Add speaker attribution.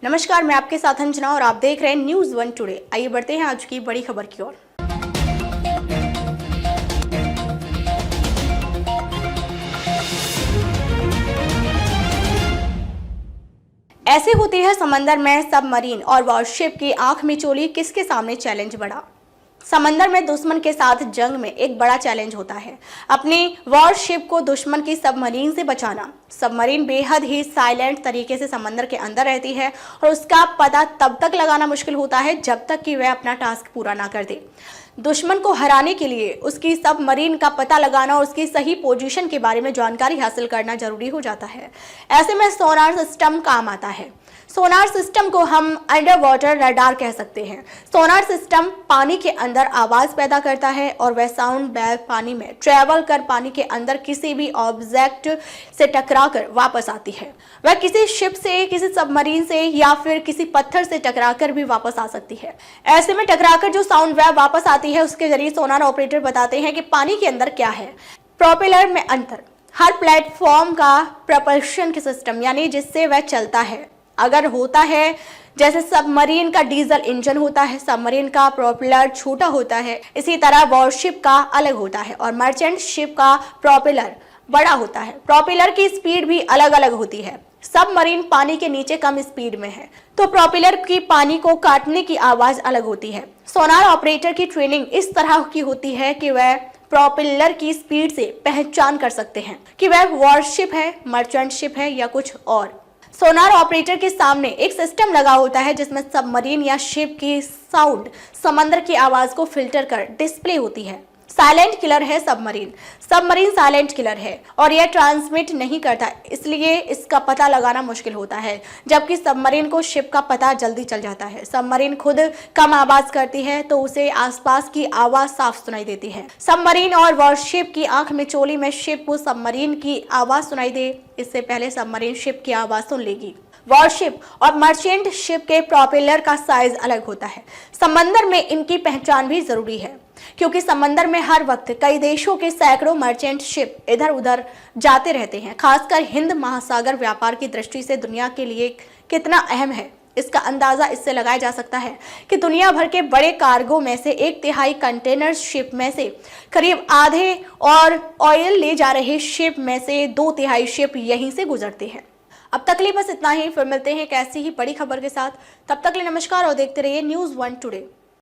Speaker 1: नमस्कार, मैं आपके साथ अंजना और आप देख रहे हैं न्यूज़ वन टुडे। आइए बढ़ते हैं आज की बड़ी खबर की ओर। ऐसे होती है समंदर में सबमरीन और वॉरशिप की आंख मिचौली, किसके सामने चैलेंज बढ़ा। समंदर में दुश्मन के साथ जंग में एक बड़ा चैलेंज होता है अपनी वॉरशिप को दुश्मन की सबमरीन से बचाना। सबमरीन बेहद ही साइलेंट तरीके से समंदर के अंदर रहती है और उसका पता तब तक लगाना मुश्किल होता है जब तक कि वह अपना टास्क पूरा ना कर दे। दुश्मन को हराने के लिए उसकी सबमरीन का पता लगाना और उसकी सही पोजीशन के बारे में जानकारी हासिल करना जरूरी हो जाता है। ऐसे में सोनार सिस्टम काम आता है। सोनार सिस्टम को हम अंडर वाटर रडार कह सकते हैं। सोनार सिस्टम पानी के अंदर आवाज पैदा करता है और वह साउंड वेव पानी में ट्रेवल कर पानी के अंदर किसी भी ऑब्जेक्ट से टकराकर वापस आती है। वह किसी शिप से, किसी सबमरीन से या फिर किसी पत्थर से टकराकर भी वापस आ सकती है। ऐसे में टकराकर जो साउंड वेव वापस आती है उसके जरिए सोनार ऑपरेटर बताते हैं कि पानी के अंदर क्या है। प्रोपेलर में अंतर। हर प्लेटफॉर्म का प्रपल्शन सिस्टम यानी जिससे वह चलता है अगर होता है, जैसे सबमरीन का डीजल इंजन होता है, सबमरीन का प्रोपेलर छोटा होता है, इसी तरह वॉरशिप का अलग होता है और मर्चेंट शिप का प्रोपेलर बड़ा होता है। प्रोपेलर की स्पीड भी अलग अलग होती है। सबमरीन पानी के नीचे कम स्पीड में है तो प्रोपेलर की पानी को काटने की आवाज अलग होती है। सोनार ऑपरेटर की ट्रेनिंग इस तरह की होती है कि वह प्रोपेलर की स्पीड से पहचान कर सकते हैं कि वह वॉरशिप है, मर्चेंट शिप है या कुछ और। सोनार ऑपरेटर के सामने एक सिस्टम लगा होता है जिसमें सबमरीन या शिप की साउंड समंदर की आवाज को फिल्टर कर डिस्प्ले होती है। साइलेंट किलर है सबमरीन। सबमरीन साइलेंट किलर है और यह ट्रांसमिट नहीं करता, इसलिए इसका पता लगाना मुश्किल होता है, जबकि सबमरीन को शिप का पता जल्दी चल जाता है। सबमरीन खुद कम आवाज करती है तो उसे आसपास की आवाज साफ सुनाई देती है। सबमरीन और वॉरशिप की आंख मिचौली में शिप को सबमरीन की आवाज सुनाई दे, इससे पहले सबमरीन शिप की आवाज सुन लेगी। वॉरशिप और मर्चेंट शिप के प्रोपेलर का साइज अलग होता है। समंदर में इनकी पहचान भी जरूरी है क्योंकि समंदर में हर वक्त कई देशों के सैकड़ों मर्चेंट शिप इधर उधर जाते रहते हैं। खासकर हिंद महासागर व्यापार की दृष्टि से दुनिया के लिए कितना अहम है, इसका अंदाजा इससे लगाया जा सकता है कि दुनिया भर के बड़े कार्गो में से 1/3 कंटेनर शिप में से करीब आधे और ऑयल ले जा रहे शिप में से 2/3 शिप यहीं से गुजरते हैं। अब तक के लिए बस इतना ही, फिर मिलते हैं एक ऐसी ही बड़ी खबर के साथ। तब तक के लिए नमस्कार और देखते रहिए न्यूज़ वन टुडे।